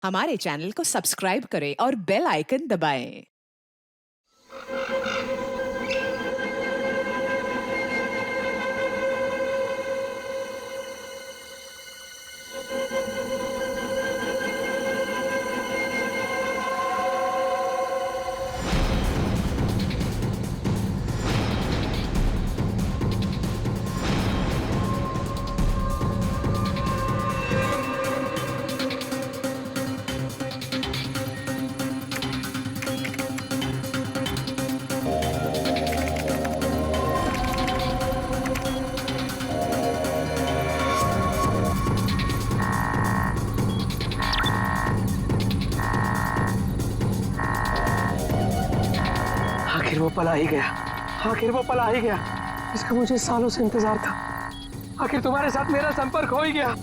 हमारे चैनल को सब्सक्राइब करें और बेल आइकन दबाएं। आखिर वो पल आ ही गया। आखिर वो पल आ ही गया। इसका मुझे सालों से इंतजार था। आखिर तुम्हारे साथ मेरा संपर्क हो ही गया।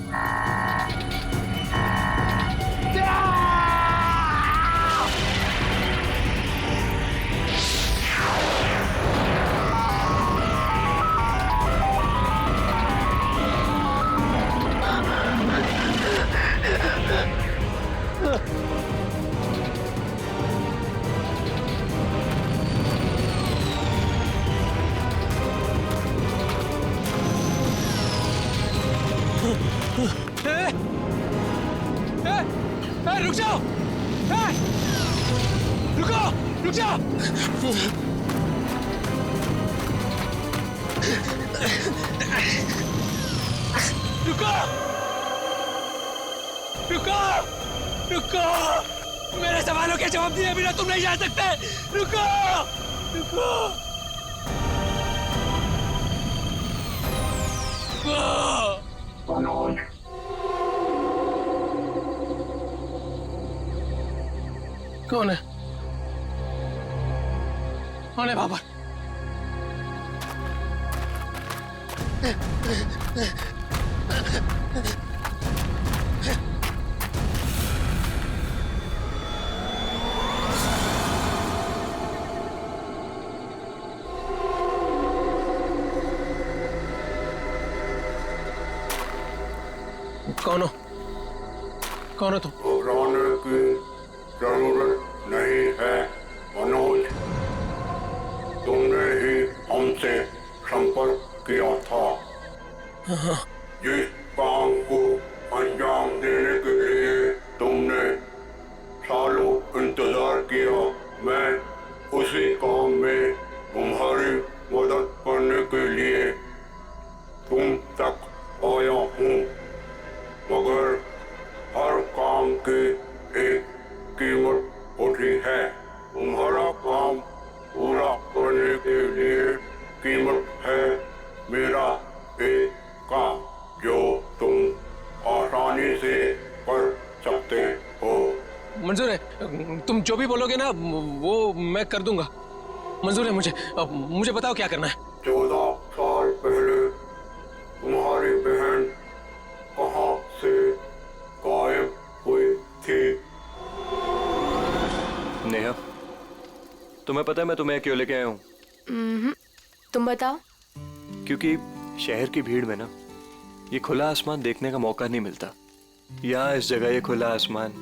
रुक जाओ! रुको! रुक जाओ! रुको! रुको! रुको! मेरे सवालों के जवाब दिए बिना तुम नहीं जा सकते। रुको! रुको! रुको! कौन है? कौन है बाबा? कौन हो? कौन हो तुम? घबराने की जरूरत नहीं है मनोज। तुमने ही हमसे संपर्क किया था। जिस काम को अंजाम देने के लिए तुमने सालों इंतजार किया, मैं उसी काम में तुम्हारी मदद करने के लिए तुम तक आया हूँ। मगर हर काम की एक कीमत होती है। तुम्हारा काम पूरा करने के लिए कीमत है मेरा एक काम जो तुम आसानी से कर सकते हो। मंजूर है। तुम जो भी बोलोगे ना वो मैं कर दूंगा। मंजूर है मुझे। मुझे बताओ क्या करना है। 14 साल पहले तुम्हारी बहन कहाँ से गायब हुई थी? नेहा, तुम्हें पता है मैं तुम्हें क्यों लेके आया हूँ? तुम बताओ। क्योंकि शहर की भीड़ में ना ये खुला आसमान देखने का मौका नहीं मिलता। यहाँ इस जगह ये खुला आसमान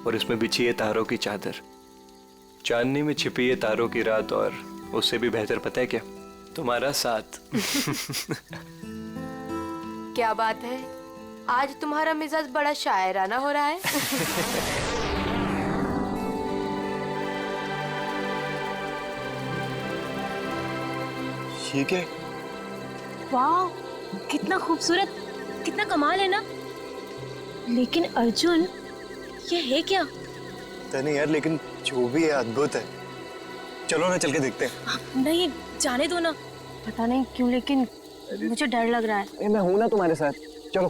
और इसमें बिछी है तारों की चादर, चांदनी में छिपी है तारों की रात, और उससे भी बेहतर पता है क्या? तुम्हारा साथ। क्या बात है, आज तुम्हारा मिजाज बड़ा शायराना हो रहा है। ठीक है। वाह, कितना खूबसूरत, कितना कमाल है ना। लेकिन अर्जुन, ये है क्या? पता नहीं यार, लेकिन जो भी है अद्भुत है। चलो ना, चल के देखते हैं। नहीं, जाने दो ना। पता नहीं क्यों लेकिन मुझे डर लग रहा है। अरे मैं हूं ना तुम्हारे साथ, चलो।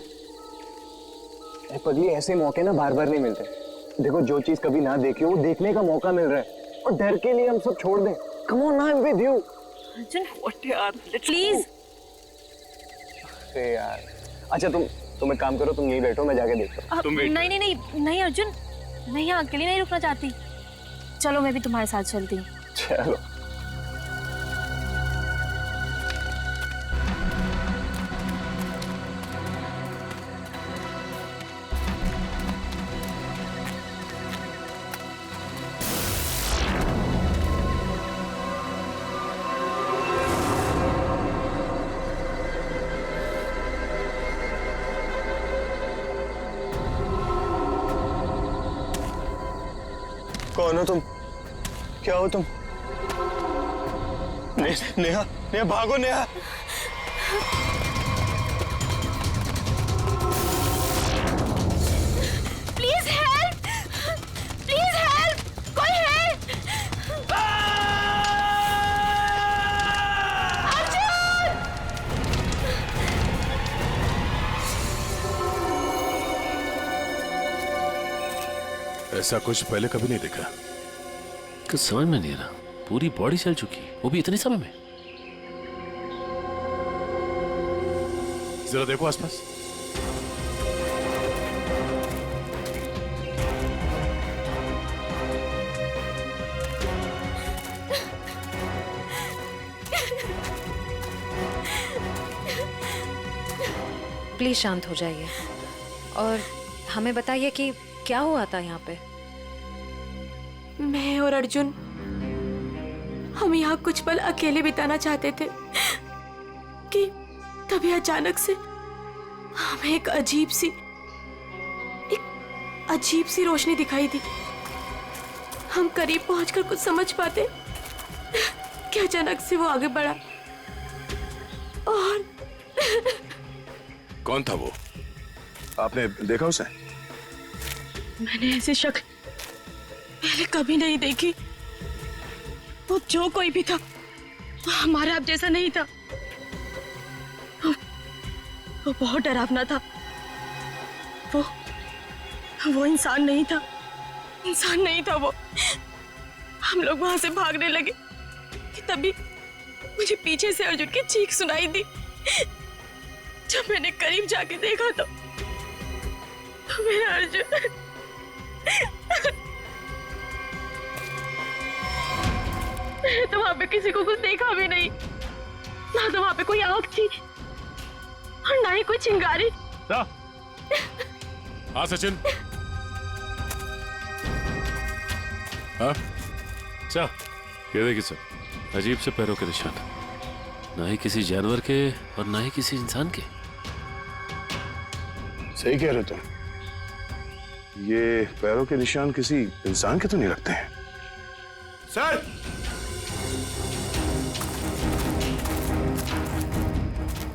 अरे पगली, ऐसे मौके ना बार बार नहीं मिलते। देखो, जो चीज कभी ना देखी हो वो देखने का मौका मिल रहा है, और डर के लिए हम सब छोड़ दें। Come on, I am with you. Arjun, यार प्लीज। अरे यार, अच्छा तुम एक काम करो, तुम यहीं बैठो, मैं जाके देखता हूँ। नहीं नहीं नहीं नहीं अर्जुन, मैं यहाँ अकेली नहीं रुकना चाहती। चलो, मैं भी तुम्हारे साथ चलती हूँ। चलो। कौन हो तुम? क्या हो तुम? नेहा, नेहा भागो Neha. Please help, please help, कोई है? अर्जुन! ऐसा कुछ पहले कभी नहीं देखा। कुछ समझ में नहीं आ रहा, पूरी बॉडी चल चुकी है, वो भी इतने समय में। जरा देखो आसपास। प्लीज शांत हो जाइए और हमें बताइए कि क्या हुआ था यहाँ पे। मैं और अर्जुन हम यहाँ कुछ पल अकेले बिताना चाहते थे कि तभी अचानक से हमें एक अजीब सी रोशनी दिखाई दी। हम करीब पहुंचकर कुछ समझ पाते कि अचानक से वो आगे बढ़ा और कौन था वो? आपने देखा उसे? मैंने ऐसी शक्ल पहले कभी नहीं देखी। वो जो कोई भी था वो हमारे आप जैसा नहीं था। वो बहुत डरावना था। वो इंसान नहीं था, इंसान नहीं था वो। हम लोग वहां से भागने लगे कि तभी मुझे पीछे से अर्जुन की चीख सुनाई दी। जब मैंने करीब जाके देखा तो मेरा अर्जुन मैंने तो वहां पे किसी को कुछ देखा भी नहीं, ना तो वहां पे कोई आंख थी और ना ही कोई चिंगारी। हाँ सचिन। हाँ सर, ये देखिए सर, अजीब से पैरों के निशान, ना ही किसी जानवर के और ना ही किसी इंसान के। सही कह रहे तुम। ये पैरों के निशान किसी इंसान के तो नहीं लगते हैं। सर!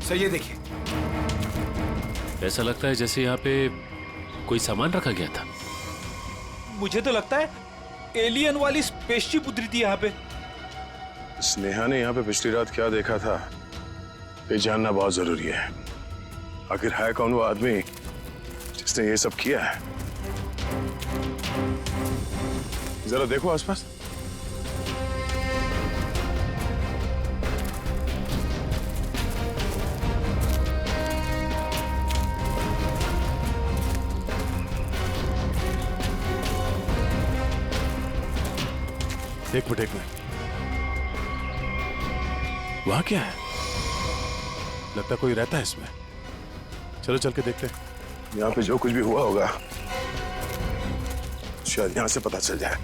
सर ये देखिए, ऐसा लगता है जैसे यहाँ पे कोई सामान रखा गया था। मुझे तो लगता है एलियन वाली स्पेसशिप उतरी थी यहाँ पे। स्नेहा ने यहाँ पे पिछली रात क्या देखा था, ये जानना बहुत जरूरी है। आखिर है कौन वो आदमी जिसने ये सब किया है? जरा देखो आसपास। एक मिनट, वहां क्या है? लगता कोई रहता है इसमें। चलो चल के देखते हैं। यहाँ पे जो कुछ भी हुआ होगा शायद यहाँ से पता चल जाए।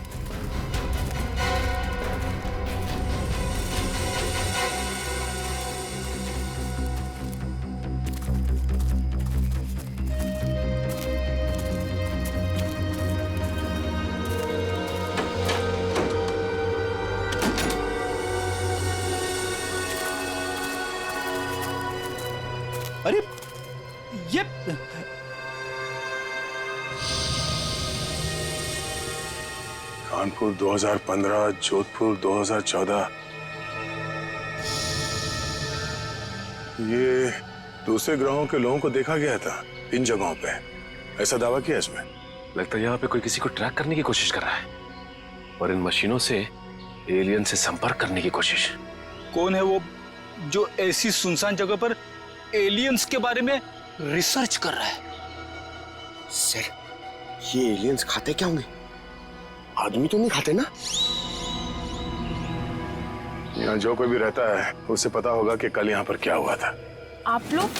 अरे ये कानपुर 2015, जोधपुर 2014। ये दूसरे ग्रहों के लोगों को देखा गया था इन जगहों पे, ऐसा दावा किया इसमें। लगता है यहाँ पे कोई किसी को ट्रैक करने की कोशिश कर रहा है और इन मशीनों से एलियन से संपर्क करने की कोशिश। कौन है वो जो ऐसी सुनसान जगह पर एलियंस के बारे में रिसर्च कर रहा है? सर, ये एलियंस खाते क्या होंगे? आदमी तो नहीं खाते ना? यहाँ जो कोई भी रहता है उसे पता होगा कि कल यहाँ पर क्या हुआ था। आप लोग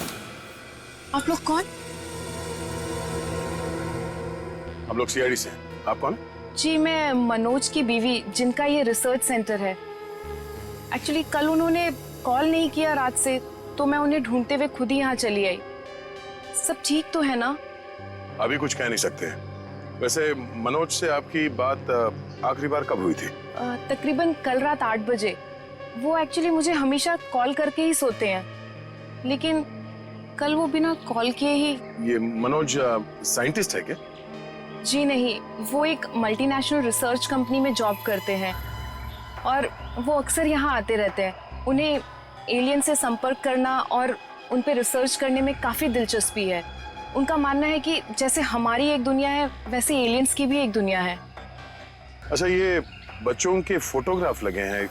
कौन? हम लोग सीआईडी से। आप कौन? जी, मैं मनोज की बीवी, जिनका ये रिसर्च सेंटर है। एक्चुअली कल उन्होंने कॉल नहीं किया रात से, तो मैं उन्हें ढूंढते हुए खुद ही यहाँ चली आई। सब ठीक तो है ना? अभी कुछ कह नहीं सकते। वैसे मनोज से आपकी बात आखिरी बार कब हुई थी? तकरीबन कल रात 8 बजे। वो एक्चुअली मुझे हमेशा कॉल करके ही सोते हैं, लेकिन कल वो बिना कॉल किए ही। ये मनोज साइंटिस्ट है क्या? जी नहीं, वो एक मल्टीनेशनल रिसर्च कंपनी में जॉब करते हैं और वो अक्सर यहाँ आते रहते हैं। उन्हें एलियन से संपर्क करना और उन पे रिसर्च करने में काफ़ी दिलचस्पी है। उनका मानना है कि जैसे हमारी एक दुनिया है वैसे एलियंस की भी एक दुनिया है। अच्छा, ये बच्चों के फोटोग्राफ लगे हैं,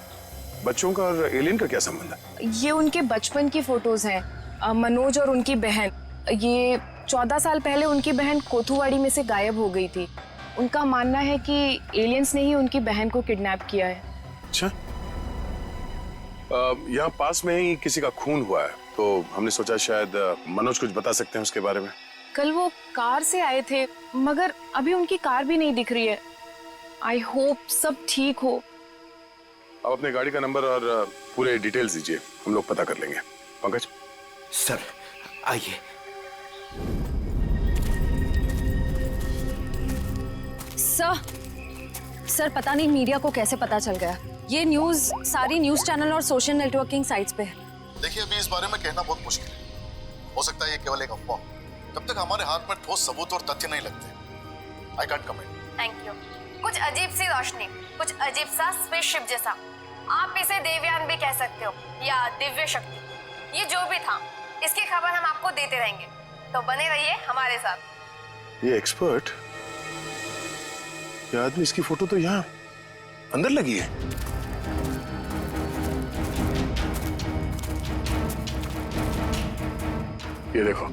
बच्चों का और एलियन का क्या संबंध है? ये उनके बचपन की फोटोज हैं, मनोज और उनकी बहन। ये 14 साल पहले उनकी बहन कोथुवाड़ी में से गायब हो गई थी। उनका मानना है कि एलियंस ने ही उनकी बहन को किडनैप किया है। अच्छा, यहाँ पास में ही किसी का खून हुआ है, तो हमने सोचा शायद मनोज कुछ बता सकते हैं उसके बारे में। कल वो कार से आए थे, मगर अभी उनकी कार भी नहीं दिख रही है। आई होप सब ठीक हो। आप अपने गाड़ी का नंबर और पूरे डिटेल्स दीजिए, हम लोग पता कर लेंगे। पंकज सर आइए। सर पता नहीं मीडिया को कैसे पता चल गया। ये न्यूज़ सारी न्यूज़ चैनल और सोशल नेटवर्किंग साइट्स पे है। देखिए, अभी इस बारे में कहना बहुत मुश्किल है। हो सकता है ये केवल एक अफवाह। जब तक हमारे हाथ में ठोस सबूत और तथ्य नहीं लगते, I can't comment. Thank you. कुछ अजीब सी रोशनी, कुछ अजीब सा स्पेसशिप जैसा, आप इसे देवयान भी कह सकते हो या दिव्य शक्ति। ये जो भी था, इसकी खबर हम आपको देते रहेंगे, तो बने रहिए हमारे साथ। ये एक्सपर्ट, ये आदमी, इसकी फोटो तो यहाँ अंदर लगी है। ये देखो,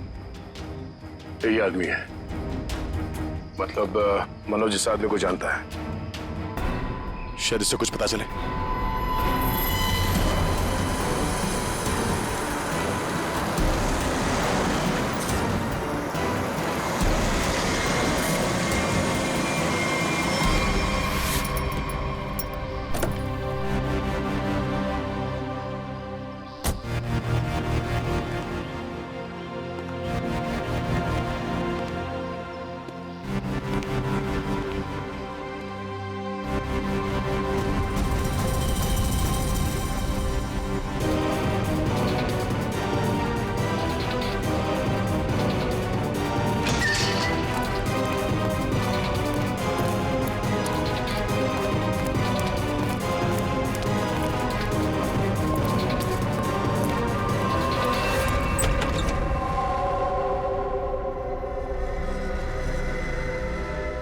यही आदमी है। मतलब मनोज इस आदमी को जानता है, शायद इससे कुछ पता चले।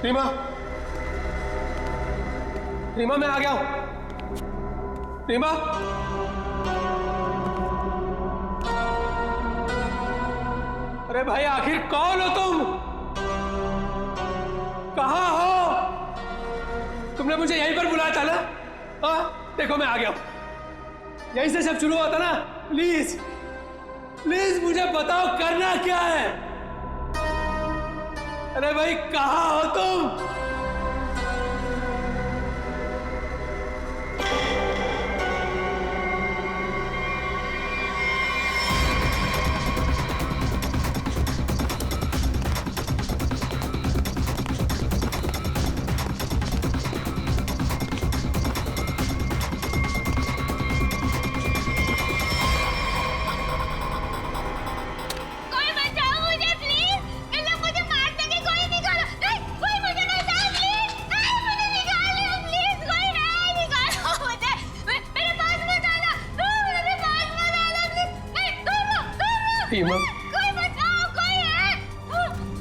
रीमा, रीमा मैं आ गया हूं। रीमा, अरे भाई आखिर कौन हो तुम? कहां हो? तुमने मुझे यहीं पर बुलाया था ना? हाँ, देखो मैं आ गया हूं। यहीं से सब शुरू होता ना। प्लीज प्लीज मुझे बताओ करना क्या है? अरे भाई कहां हो तुम? रीमा,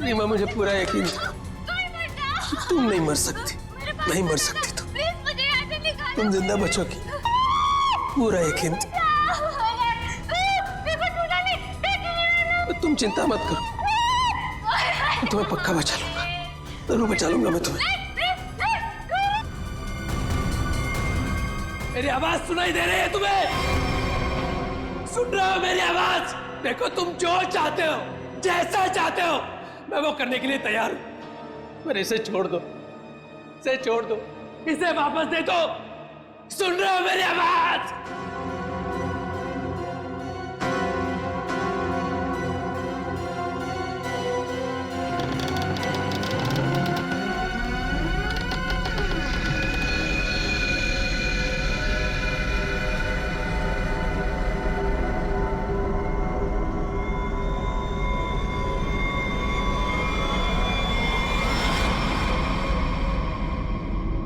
रीमा मुझे पूरा यकीन था तुम नहीं मर सकती, नहीं मर सकती तुम जिंदा बचोगी, पूरा यकीन था। तुम चिंता मत करो, मैं तुम्हें पक्का बचा लूंगा, जरूर बचा लूंगा मैं तुम्हें। मेरी आवाज सुनाई दे रही है तुम्हें? सुन रहे हो मेरी आवाज? देखो तुम जो चाहते हो, जैसा चाहते हो, मैं वो करने के लिए तैयार हूं। पर इसे छोड़ दो, इसे छोड़ दो, इसे वापस दे दो। सुन रहे हो मेरी आवाज?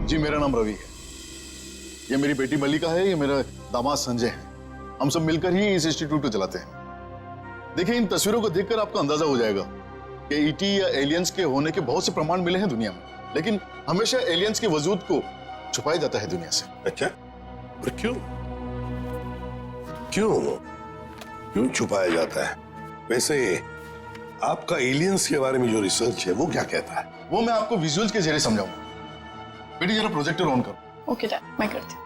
जी मेरा नाम रवि है, ये मेरी बेटी मल्लिका है, ये मेरा दामाद संजय है। हम सब मिलकर ही इस इंस्टीट्यूट को चलाते हैं। देखिए, इन तस्वीरों को देखकर आपको अंदाजा हो जाएगा कि ईटी या एलियंस के होने के बहुत से प्रमाण मिले हैं दुनिया में, लेकिन हमेशा एलियंस के वजूद को छुपाया जाता है दुनिया से। अच्छा, और क्यों छुपाया जाता है? वैसे आपका एलियंस के बारे में जो रिसर्च है वो क्या कहता है? वो मैं आपको विजुअल्स के जरिए समझाऊंगा। बेटी जरा प्रोजेक्टर ऑन करो। ओके डैड, मैं करती हूँ।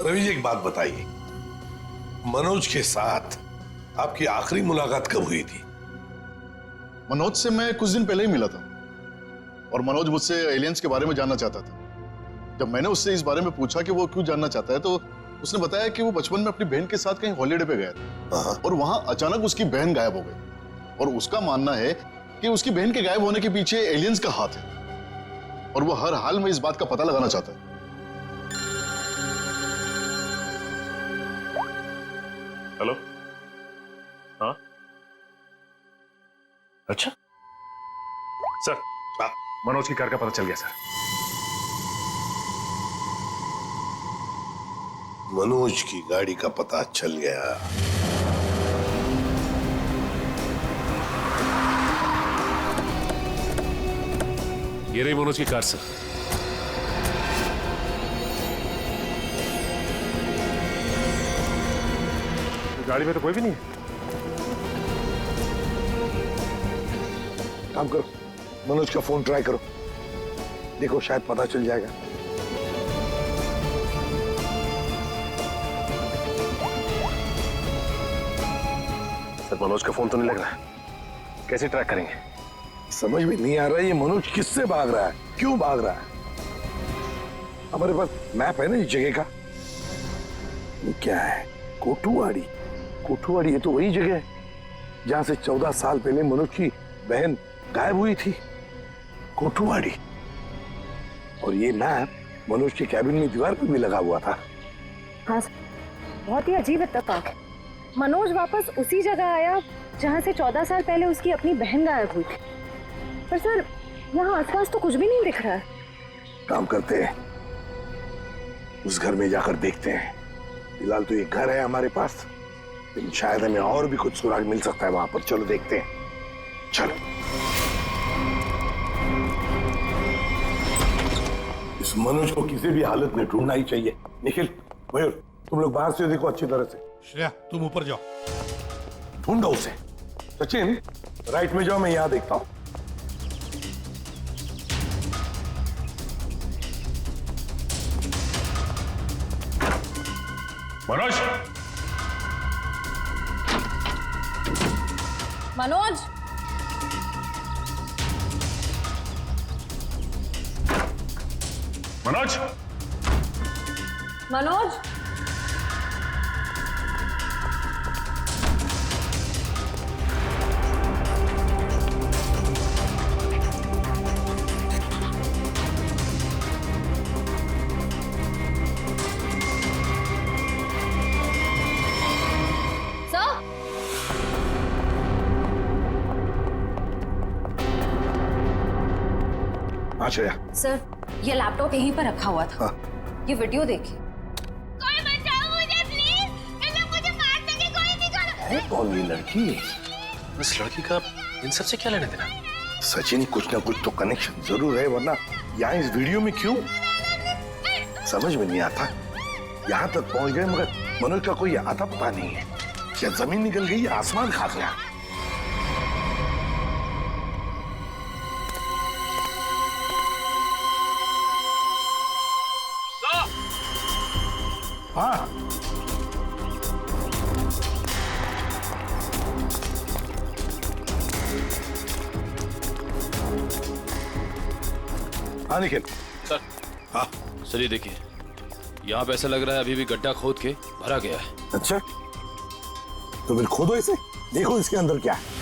रवि जी, एक बात बताइए, मनोज के साथ आपकी आखिरी मुलाकात कब हुई थी? मनोज से मैं कुछ दिन पहले ही मिला था और मनोज मुझसे एलियंस के बारे में जानना चाहता था। जब मैंने उससे इस बारे में पूछा कि वो क्यों जानना चाहता है, तो उसने बताया कि वो बचपन में अपनी बहन के साथ कहीं हॉलीडे पे गया था और वहां अचानक उसकी बहन गायब हो गई और उसका मानना है कि उसकी बहन के गायब होने के पीछे एलियंस का हाथ है और वो हर हाल में इस बात का पता लगाना चाहता है। हेलो, हाँ, अच्छा सर, मनोज की कार का पता चल गया सर। मनोज की गाड़ी का पता चल गया। ये रही मनोज की कार सर। गाड़ी में तो कोई भी नहीं है। काम करो, मनोज का फोन ट्राई करो, देखो शायद पता चल जाएगा। सर, मनोज का फोन तो नहीं लग रहा है, कैसे ट्रैक करेंगे? समझ में नहीं आ रहा है ये मनोज किससे भाग रहा है, क्यों भाग रहा है। हमारे पास मैप है ना इस जगह का। ये क्या है? कोठुवाड़ी। कोठुवाड़ी, ये तो वही जगह है जहां से 14 साल पहले मनोज की बहन गायब हुई थी। कोठुवाड़ी। और ये मैप मनोज के कैबिन में दीवार पर भी लगा हुआ था। हाँ, बहुत ही अजीब इत्तेफाक। मनोज वापस उसी जगह आया जहां से 14 साल पहले उसकी अपनी बहन गायब हुई थी। पर सर, यहाँ आसपास तो कुछ भी नहीं दिख रहा है। काम करते हैं, उस घर में जाकर देखते हैं। फिलहाल तो ये घर है हमारे पास, लेकिन शायद हमें और भी कुछ सुराग मिल सकता है वहां पर। चलो देखते हैं, चलो। इस मनोज को किसी भी हालत में ढूंढना ही चाहिए। निखिल, मयूर, तुम लोग बाहर से देखो अच्छी तरह से। श्रेया, तुम ऊपर जाओ, ढूंढो उसे। सचिन, राइट में जाओ, मैं यहां देखता हूं। मनोज, मनोज, मनोज, मनोज, सर, ये लैपटॉप यहीं पर रखा हुआ था। ये वीडियो देखिए। कोई बचाओ मुझे प्लीज, इन्हें मुझे मार सके कोई निकालो। कौन ये लड़की? इस लड़की का इन सब से क्या लेना देना? सचिन, कुछ ना कुछ तो कनेक्शन जरूर है, वरना यहाँ इस वीडियो में क्यों? समझ में नहीं आता। यहाँ तक पहुंच गए मगर मनोज का कोई आता पता नहीं है। क्या जमीन निकल गई या आसमान खा गया? हाँ, हाँ निखिल। सर, हाँ सर, ये देखिए, यहाँ पे ऐसा लग रहा है अभी भी गड्ढा खोद के भरा गया है। अच्छा, तो फिर खोदो इसे। देखो इसके अंदर क्या है।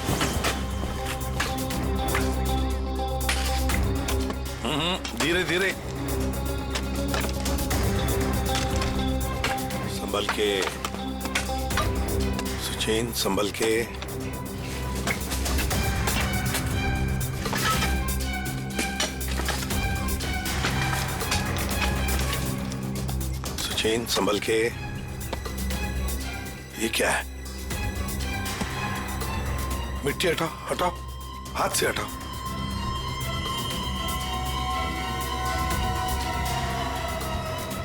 धीरे धीरे, संभल के सचिन, संभल के। सचिन, संभल के। ये क्या है? मिट्टी हटाओ, हटाओ, हाथ से हटाओ।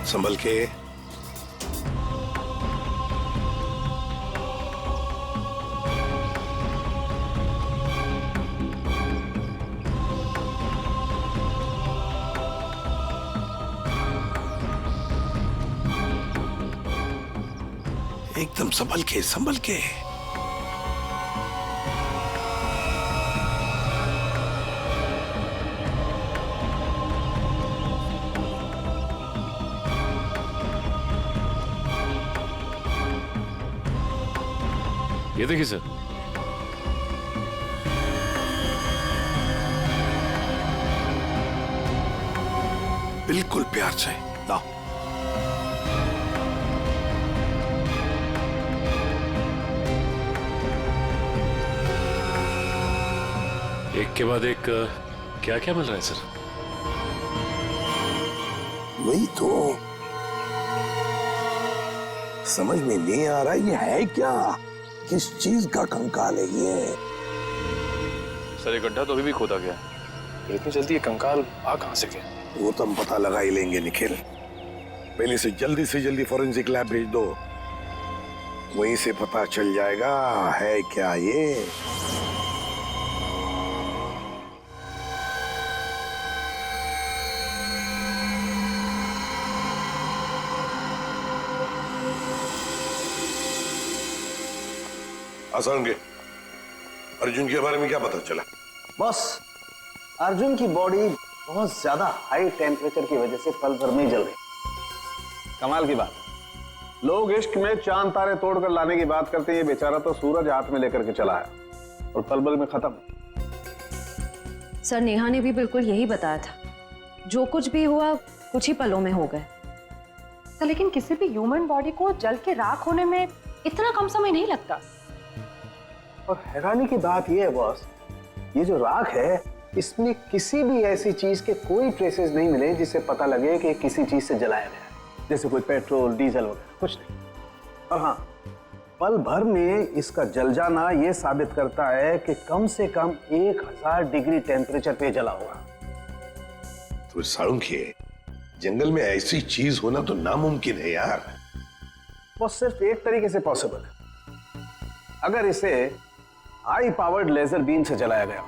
संभल के। एकदम संभल के, संभल के। ये देखिए सर। बिल्कुल प्यार से लाओ। एक के बाद एक क्या क्या मिल रहा है सर? वही तो समझ में नहीं आ रहा ये है क्या, किस चीज का कंकाल है ये? सर ये गड्ढा तो अभी भी खोदा गया, इतनी जल्दी ये कंकाल आ कहां से गया? वो तो हम पता लगा ही लेंगे निखिल। पहले से जल्दी फॉरेंसिक लैब भेज दो, वहीं से पता चल जाएगा है क्या ये। आसान के अर्जुन के बारे में क्या पता चला? बस अर्जुन की बॉडी बहुत ज्यादा हाई टेम्परेचर की वजह से पल भर में जल गई। कमाल की बात, लोग इश्क में चांद तारे तोड़कर लाने की बात करते हैं, ये बेचारा तो सूरज हाथ में लेकर के चला है और पल भर में खत्म। सर नेहा ने भी बिल्कुल यही बताया था, जो कुछ भी हुआ कुछ ही पलों में हो गए। तो लेकिन किसी भी ह्यूमन बॉडी को जल के राख होने में इतना कम समय नहीं लगता। और हैरानी की बात यह है बॉस, ये जो राख है इसमें किसी भी ऐसी चीज के कोई ट्रेसेस नहीं मिले जिससे पता लगे कि किसी चीज से जलाया गया है, जैसे कोई पेट्रोल डीजल वगैरह, कुछ नहीं। और हाँ, पल भर में इसका जल जाना यह साबित करता है कि कम से कम 1000 डिग्री टेम्परेचर पे जला होगा। तो साळुंखे, जंगल में ऐसी चीज होना तो नामुमकिन है यार। वो सिर्फ एक तरीके से पॉसिबल है, अगर इसे हाई पावर्ड लेजर बीम से जलाया गया।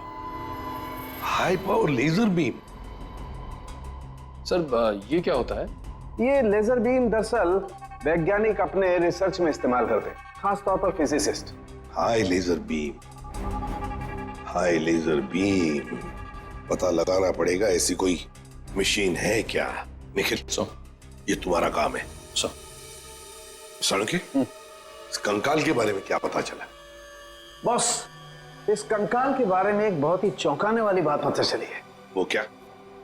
High power laser beam? Sir ये क्या होता है? ये लेजर बीम दरअसल वैज्ञानिक अपने रिसर्च में इस्तेमाल करते हैं, खासतौर पर physicist. High laser beam, high laser beam, पता लगाना पड़ेगा ऐसी कोई मशीन है क्या। निखिल ये तुम्हारा काम है। साळुंखे, इस कंकाल के बारे में क्या पता चला? बॉस, इस कंकाल के बारे में एक बहुत ही चौंकाने वाली बात पता चली है। वो क्या?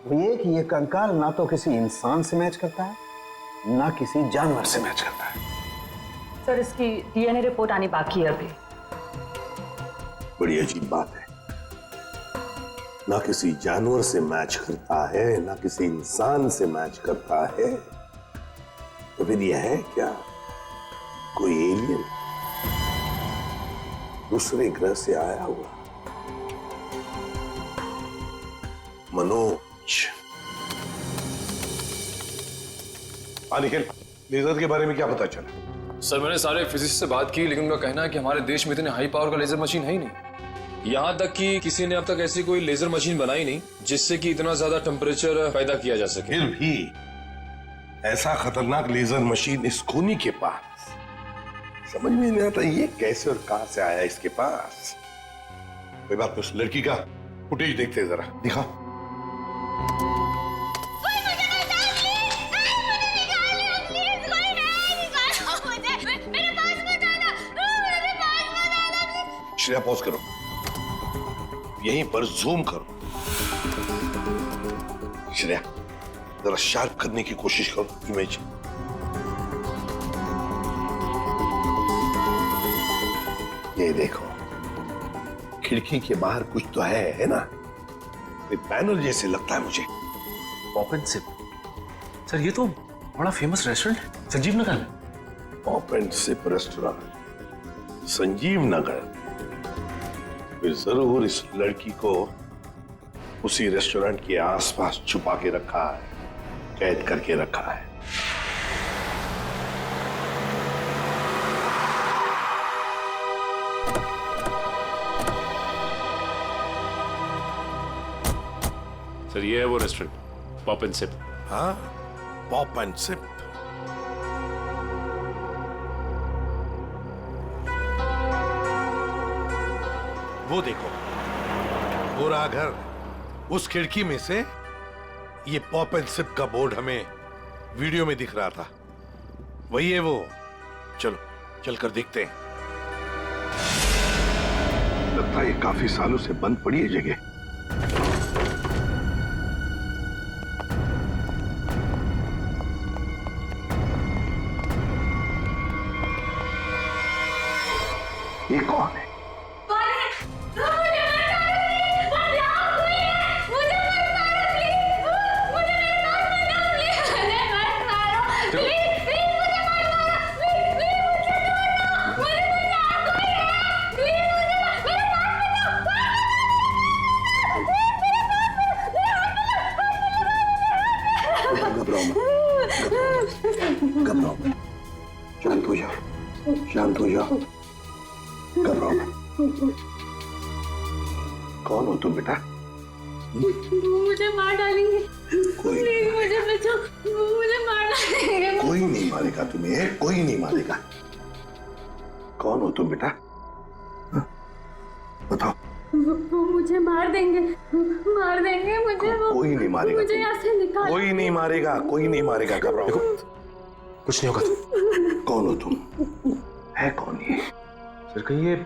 वो ये कि ये कंकाल ना तो किसी इंसान से मैच करता है, ना किसी जानवर से मैच करता है। सर इसकी डीएनए रिपोर्ट आनी बाकी है अभी। बड़ी अजीब बात है, ना किसी जानवर से मैच करता है, ना किसी इंसान से मैच करता है। तो फिर यह है क्या, कोई एलियन दूसरे ग्रह से आया हुआ? मनोज, निखिल, लेजर के बारे में क्या पता चला? सर मैंने सारे फिजिसिस्ट से बात की, लेकिन उनका कहना है कि हमारे देश में इतने हाई पावर का लेजर मशीन है ही नहीं। यहाँ तक कि किसी ने अब तक ऐसी कोई लेजर मशीन बनाई नहीं जिससे कि इतना ज्यादा टेम्परेचर पैदा किया जा सके। फिर भी ऐसा खतरनाक लेजर मशीन इस खूनी के पास, समझ में नहीं आता ये कैसे और कहां से आया इसके पास। कोई बात नहीं, उस लड़की का फुटेज देखते हैं जरा, दिखा। श्रेया पॉज करो, यहीं पर जूम करो। श्रेया जरा शार्प करने की कोशिश करो इमेज। ये देखो, खिड़की के बाहर कुछ तो है ना? पैनल जैसे लगता है मुझे। Pop and SIP. सर ये तो बड़ा फेमस रेस्टोरेंट है, संजीव नगर में। Pop and sip restaurant, Sanjeev Nagar. फिर जरूर इस लड़की को उसी रेस्टोरेंट के आसपास छुपा के रखा है, कैद करके रखा है। सर ये है वो रेस्टोरेंट, पॉप एंड सिप। हाँ, पॉप एंड सिप। वो देखो, पूरा घर, उस खिड़की में से ये पॉप एंड सिप का बोर्ड हमें वीडियो में दिख रहा था। वही है वो। चलो चलकर देखते हैं। लगता है ये काफी सालों से बंद पड़ी है जगह। ये कौन है? घबराओ मत, शांत हो जाओ, शांत हो जाओ, घबराओ मत। कौन हो तुम बेटा? मुझे मार डालेंगे। कोई प्लीज मुझे बचाओ, मुझे मार डालेंगे। कोई नहीं मारेगा तुम्हें, कोई नहीं मारेगा। कौन हो तुम बेटा? हाँ? बताओ। वो मुझे मार देंगे, मार देंगे मुझे। कोई नहीं मारेगा, मुझे यहाँ से निकाल। कोई नहीं मारेगा, कोई नहीं मारेगा। घबराओ, कुछ नहीं होगा। कौन हो तुम? है कौन ये? सर कहीं ये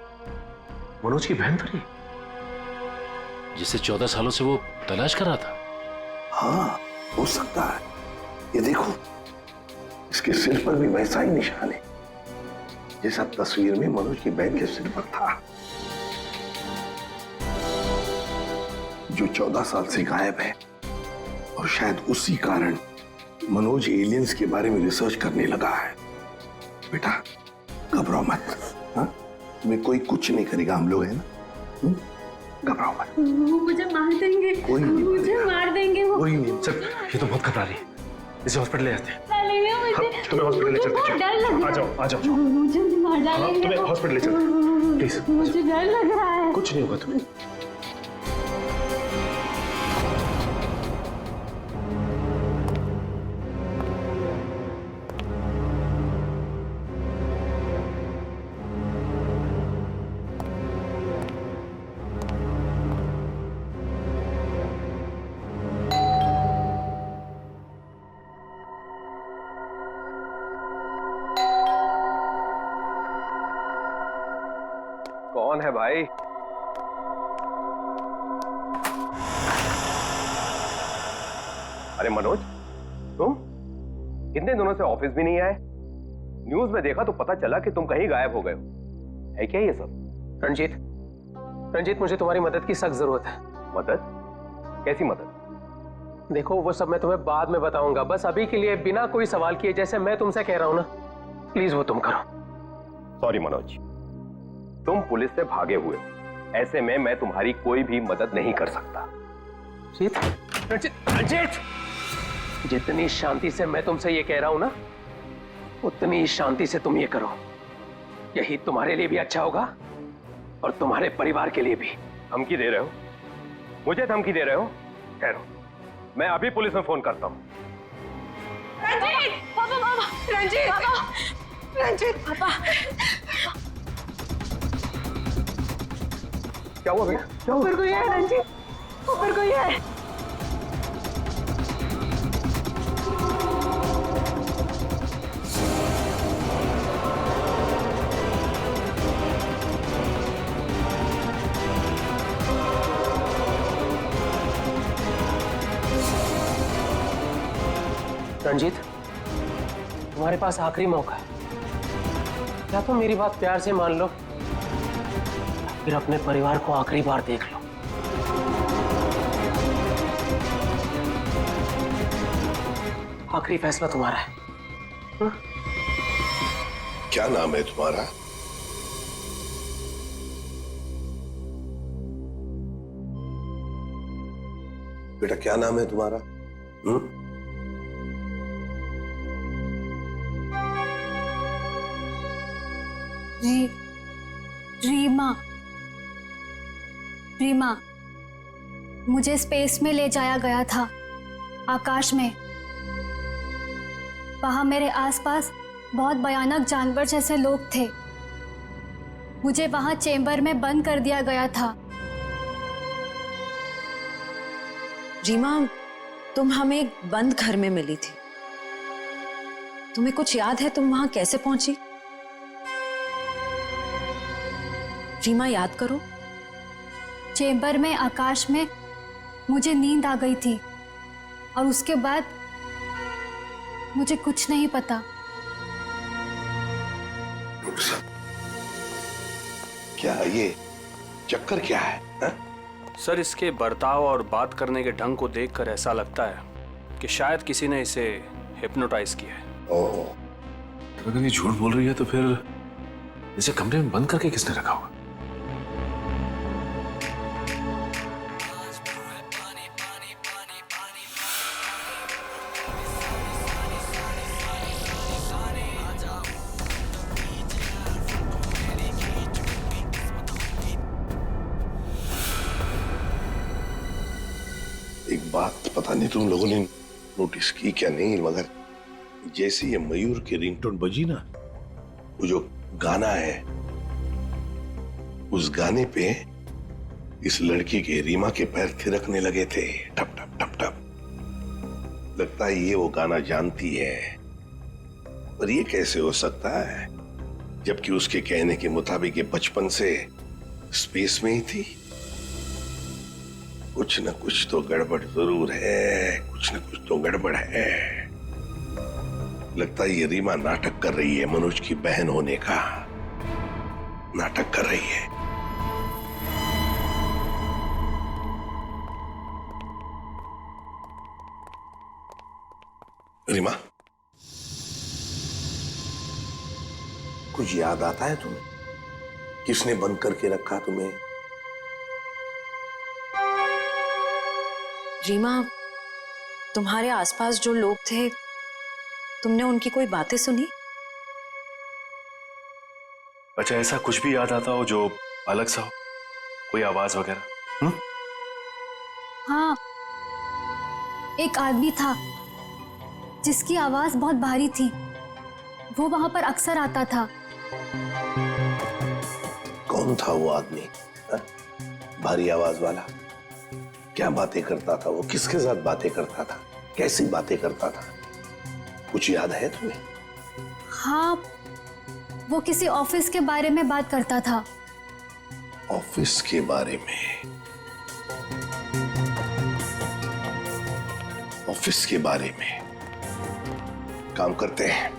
मनोज की बहन तो नहीं, जिसे 14 सालों से वो तलाश कर रहा था? हाँ, हो सकता है। ये देखो, इसके सिर पर भी वैसा ही निशान है जैसा तस्वीर में मनोज की बहन के सिर पर था, जो 14 साल से गायब है। और शायद उसी कारण मनोज एलियंस के बारे में रिसर्च करने लगा है। बेटा घबराओ मत, हाँ? तुम्हें कोई कुछ नहीं करेगा, हम लोग हैं ना। घबराओ मत। वो मुझे मार देंगे, कोई नहीं मुझे मार देंगे वो। कोई नहीं। सर ये तो बहुत घबरा रही है, इसे हॉस्पिटल ले जाते हैं। मुझे तुम्हें हॉस्पिटल ले चलते हैं। डर लग रहा है। आ जाओ, आ जाओ। मुझे मार डालेंगे। तुम्हें हॉस्पिटल ले चलते हैं, प्लीज। मुझे डर लग रहा है। कुछ नहीं होगा तुम्हें। कौन है भाई? अरे मनोज, तुम कितने दिनों से ऑफिस भी नहीं आए? न्यूज में देखा तो पता चला कि तुम कहीं गायब हो गए हो। है क्या ये सब? रंजीत मुझे तुम्हारी मदद की सख्त जरूरत है। मदद? कैसी मदद? देखो वो सब मैं तुम्हें बाद में बताऊंगा, बस अभी के लिए बिना कोई सवाल किए जैसे मैं तुमसे कह रहा हूं ना, प्लीज वो तुम करो। सॉरी मनोज, तुम पुलिस से भागे हुए हो, ऐसे में मैं तुम्हारी कोई भी मदद नहीं कर सकता। रंजीत, जितनी शांति से मैं तुमसे ये कह रहा हूं ना, उतनी शांति से तुम ये करो। यही तुम्हारे लिए भी अच्छा होगा और तुम्हारे परिवार के लिए भी। धमकी दे रहे हो? मुझे धमकी दे रहे हो? ठहरो, मैं अभी पुलिस में फोन करता हूं। रंजीत, पापा, पापा, रंजीत, पापा, रंजीत, पापा। क्या हुआ बेटा? क्या हुआ? ऊपर कोई है रंजीत, ऊपर कोई है। रणजीत, तुम्हारे पास आखिरी मौका है। या तो मेरी बात प्यार से मान लो, फिर अपने परिवार को आखिरी बार देख लो। आखिरी फैसला तुम्हारा है। क्या नाम है तुम्हारा? बेटा क्या नाम है तुम्हारा? रीमा। रीमा, मुझे स्पेस में ले जाया गया था, आकाश में। वहां मेरे आसपास बहुत भयानक जानवर जैसे लोग थे। मुझे वहां चेंबर में बंद कर दिया गया था। रीमा, तुम हमें एक बंद घर में मिली थी। तुम्हें कुछ याद है तुम वहां कैसे पहुंची? रीमा, याद करो। चेंबर में, आकाश में मुझे नींद आ गई थी और उसके बाद मुझे कुछ नहीं पता। क्या ये चक्कर क्या है हा? सर, इसके बर्ताव और बात करने के ढंग को देखकर ऐसा लगता है कि शायद किसी ने इसे हिप्नोटाइज किया है। ओह, तो अगर ये झूठ बोल रही है तो फिर इसे कमरे में बंद करके किसने रखा होगा? एक बात पता नहीं तुम लोगों ने नोटिस की क्या नहीं, मगर जैसे ये मयूर की रिंगटोन बजी ना, वो जो गाना है, उस गाने पे इस लड़की के रीमा के पैर थिरकने लगे थे, टप टप टप टप। लगता है ये वो गाना जानती है, पर ये कैसे हो सकता है जबकि उसके कहने के मुताबिक ये बचपन से स्पेस में ही थी। कुछ न कुछ तो गड़बड़ जरूर है, कुछ न कुछ तो गड़बड़ है। लगता है ये रीमा नाटक कर रही है, मनोज की बहन होने का नाटक कर रही है। रीमा, कुछ याद आता है तुम्हें? किसने बंद करके रखा तुम्हें? रीमा, तुम्हारे आसपास जो लोग थे, तुमने उनकी कोई बातें सुनी? अच्छा, ऐसा कुछ भी याद आता हो जो अलग सा हो, कोई आवाज वगैरह? हाँ, एक आदमी था जिसकी आवाज बहुत भारी थी। वो वहां पर अक्सर आता था। कौन था वो आदमी? भारी आवाज वाला? क्या बातें करता था वो? किसके साथ बातें करता था? कैसी बातें करता था? कुछ याद है तुम्हें? हाँ, वो किसी ऑफिस के बारे में बात करता था। ऑफिस के बारे में? ऑफिस के बारे में? काम करते हैं,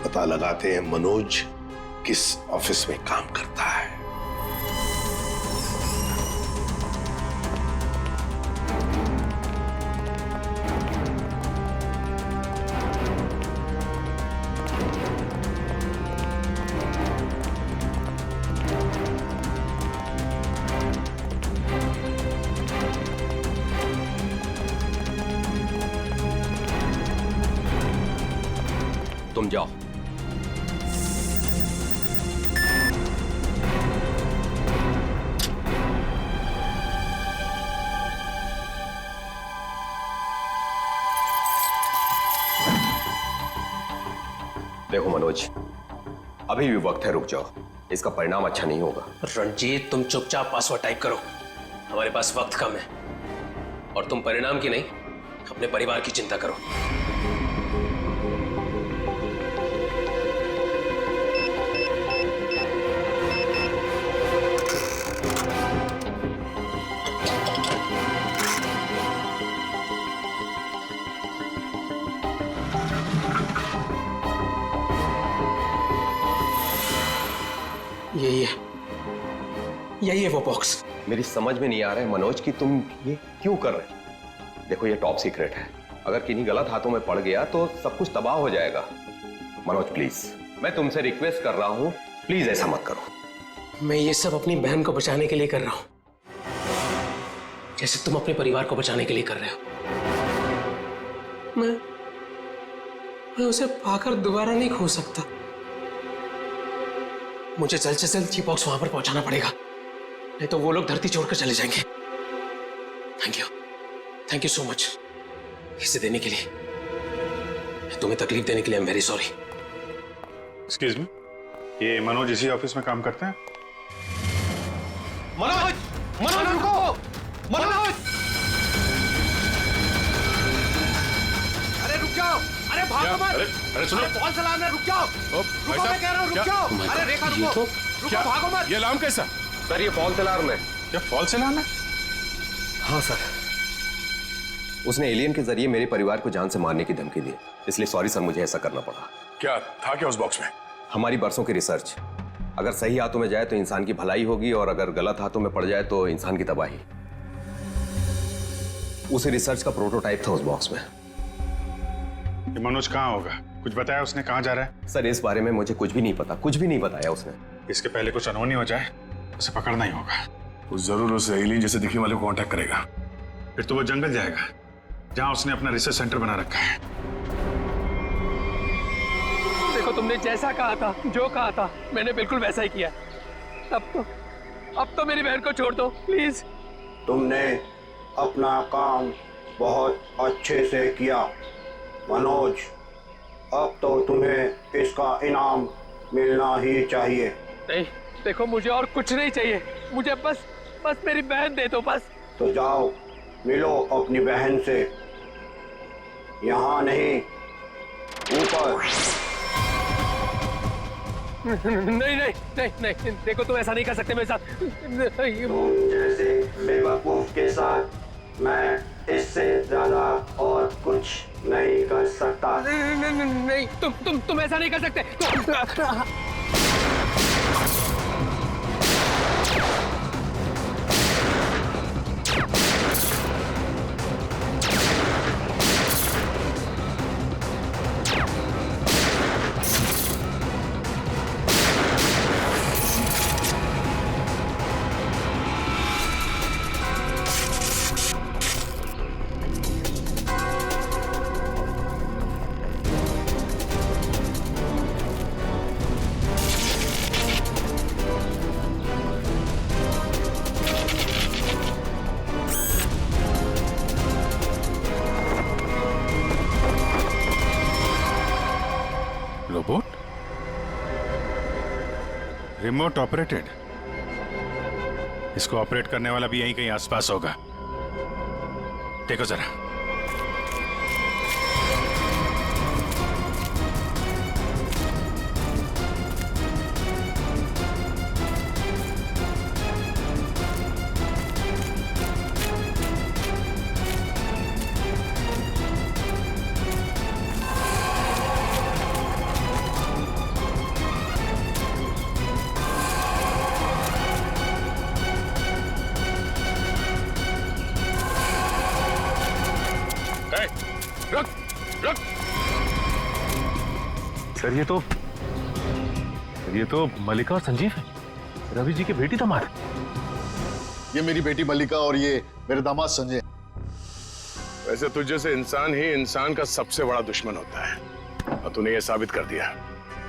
पता लगाते हैं मनोज किस ऑफिस में काम करता है। तुम जाओ। देखो मनोज, अभी भी वक्त है, रुक जाओ, इसका परिणाम अच्छा नहीं होगा। रणजीत, तुम चुपचाप पासवर्ड टाइप करो, हमारे पास वक्त कम है। और तुम परिणाम की नहीं, अपने परिवार की चिंता करो। यही है वो बॉक्स। मेरी समझ में नहीं आ रहा है मनोज कि तुम ये क्यों कर रहे हो। देखो ये टॉप सीक्रेट है, अगर किन्हीं गलत हाथों में पड़ गया तो सब कुछ तबाह हो जाएगा। मनोज प्लीज, मैं तुमसे रिक्वेस्ट कर रहा हूं, प्लीज ऐसा मत करो। मैं ये सब अपनी बहन को बचाने के लिए कर रहा हूं, जैसे तुम अपने परिवार को बचाने के लिए कर रहे हो। मैं उसे पाकर दोबारा नहीं खो सकता। मुझे जल्द से जल्द ये बॉक्स वहां पर पहुंचाना पड़ेगा, नहीं तो वो लोग धरती छोड़कर चले जाएंगे। थैंक यू सो मच इसे देने के लिए, तुम्हें तकलीफ देने के लिए। I am very sorry. Excuse me, ये मनोज इसी ऑफिस में काम करते हैं? मनोज, मनोज रुको, मनोज! अरे रुक जाओ, अरे भागो मत! अरे सुनो, फॉल्स अलार्म है, रुक जाओ! रुको, मैं कह रहा हूँ, रुक जाओ! अरे रेखा रुको, रुको, भागो मत! ये अलार्म कैसा? सर ये फॉल्स अलार्म है। क्या फॉल्स अलार्म है? हाँ सर, उसने एलियन के जरिए मेरे परिवार को जान से मारने की धमकी दी, इसलिए सॉरी सर, मुझे ऐसा करना पड़ा। क्या था क्या उस बॉक्स में? हमारी बरसों की रिसर्च, अगर सही हाथों में जाए तो इंसान की भलाई होगी और अगर गलत हाथों में पड़ जाए तो इंसान की तबाही। उसी रिसर्च का प्रोटोटाइप था उस बॉक्स में। ये मनोज कहाँ होगा? कुछ बताया उसने कहाँ जा रहा है? सर इस बारे में मुझे कुछ भी नहीं पता, कुछ भी नहीं बताया उसने। इसके पहले कुछ अनहोनी हो जाए उसे पकड़ना ही होगा। वो जरूर उस एलियन जैसे दिखने वाले को कांटेक्ट करेगा, फिर तो वो जंगल जाएगा जहां उसने अपना रिसर्च सेंटर बना रखा है। देखो तुमने जैसा कहा था, जो कहा था, मैंने बिल्कुल वैसा ही किया। अब तो मेरी बहन को छोड़ दो प्लीज। तुमने अपना काम बहुत अच्छे से किया मनोज, अब तो तुम्हें इसका इनाम मिलना ही चाहिए। नहीं देखो, मुझे और कुछ नहीं चाहिए, मुझे बस मेरी बहन दे दो बस। तो जाओ मिलो अपनी बहन से, यहाँ नहीं ऊपर। नहीं, देखो तुम ऐसा नहीं कर सकते मेरे साथ। तुम जैसे बेवकूफ के साथ मैं इससे ज्यादा और कुछ नहीं कर सकता। नहीं, तुम ऐसा नहीं कर सकते। रोबोट? Remote operated? इसको ऑपरेट करने वाला भी यहीं कहीं आसपास होगा। देखो जरा। सर ये तो मल्लिका और संजीव है, रवि जी की बेटी दामाद। ये मेरी बेटी मल्लिका और ये मेरे दामाद संजय। वैसे तुझे से इंसान ही इंसान का सबसे बड़ा दुश्मन होता है, और तूने ये साबित कर दिया।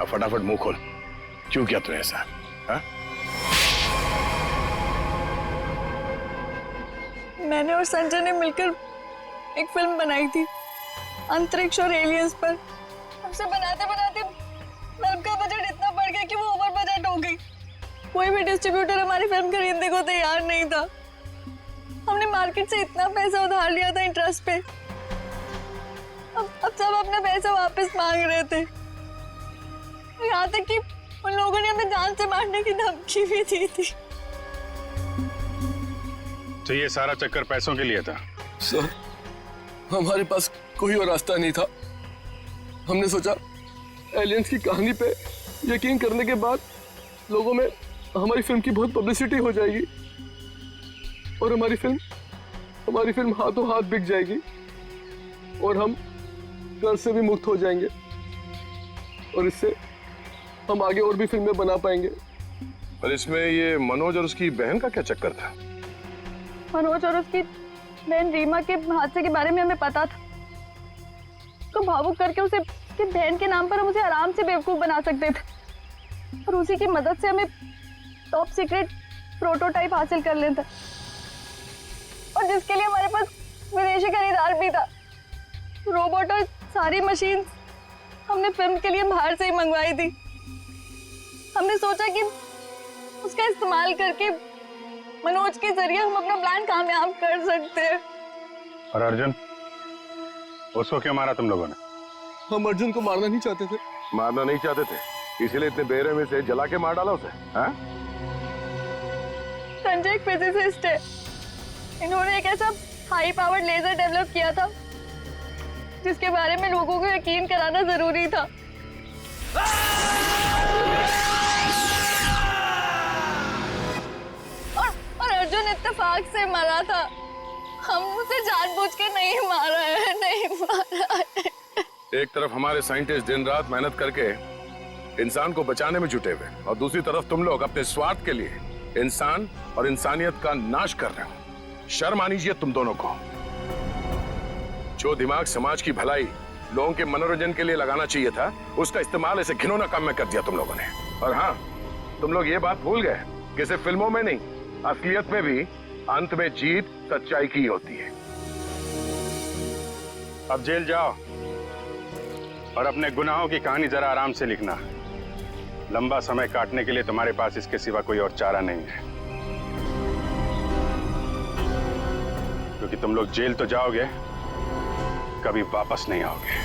अब फटाफट मुंह खोल, क्यों किया तूने ऐसा? हा? मैंने और संजय ने मिलकर एक फिल्म बनाई थी अंतरिक्ष और एलियंस पर। हमसे बनाते बनाते फिल्म का बजट इतना बढ़ गया कि वो ओवर बजट हो गई। कोई भी डिस्ट्रीब्यूटर हमारी फिल्म खरीदने को तैयार नहीं था। हमने मार्केट से इतना पैसा उधार लिया था इंटरेस्ट पे। अब सब अपना पैसा वापस मांग रहे थे। यहाँ तक कि उन लोगों ने हमें जान से मारने की धमकी भी दी थी। तो ये सारा चक्कर पैसों के लिए था? सर, हमारे पास कोई और रास्ता नहीं था। हमने सोचा एलियंस की कहानी पे यकीन करने के बाद लोगों में हमारी फिल्म की बहुत पब्लिसिटी हो जाएगी और हमारी फिल्म हाथों हाथ बिक जाएगी और हम कर्ज से भी मुक्त हो जाएंगे और इससे हम आगे और भी फिल्में बना पाएंगे। पर इसमें ये मनोज और उसकी बहन का क्या चक्कर था? मनोज और उसकी बहन रीमा के हादसे के बारे में हमें पता था। तो भावुक करके उसे उसकी बहन के नाम पर हम उसे आराम से बेवकूफ बना सकते थे और उसी की मदद से हमें टॉप सीक्रेट प्रोटोटाइप हासिल कर लेता और जिसके लिए हमारे पास विदेशी खरीदार भी था। रोबोट और सारी मशीन हमने फिल्म के लिए बाहर से ही मंगवाई थी। हमने सोचा कि उसका इस्तेमाल करके मनोज के जरिए हम अपना प्लान कामयाब कर सकते हैं। और अर्जुन, उसको क्यों मारा तुम लोगों ने? हम अर्जुन को मारना नहीं चाहते थे। मारना नहीं चाहते थे, इसीलिए इतने बेरहमी से जला के मार डाला उसे? हाँ? संजय एक फिजिसिस्ट है। इन्होंने एक ऐसा हाई पावर्ड लेजर डेवलप किया था जिसके बारे में लोगों को यकीन कराना जरूरी था। और अर्जुन इत्तेफाक से मरा था। हम उसे जानबूझ के नहीं मारा है। एक तरफ हमारे साइंटिस्ट दिन रात मेहनत करके इंसान को बचाने में जुटे हुए और दूसरी तरफ तुम लोग अपने स्वार्थ के लिए इंसान और इंसानियत का नाश कर रहे हो। शर्म आनी चाहिए तुम दोनों को। जो दिमाग समाज की भलाई, लोगों के मनोरंजन के लिए लगाना चाहिए था, उसका इस्तेमाल ऐसे घिनौना काम में कर दिया तुम लोगों ने। और हाँ, तुम लोग ये बात भूल गए कि सिर्फ फिल्मों में नहीं, असलियत में भी अंत में जीत सच्चाई की होती है। अब जेल जाओ और अपने गुनाहों की कहानी जरा आराम से लिखना। लंबा समय काटने के लिए तुम्हारे पास इसके सिवा कोई और चारा नहीं है, क्योंकि तुम लोग जेल तो जाओगे, कभी वापस नहीं आओगे।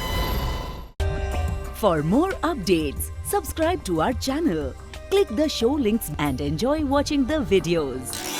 For more updates, subscribe to our channel, click the show links and enjoy watching the videos.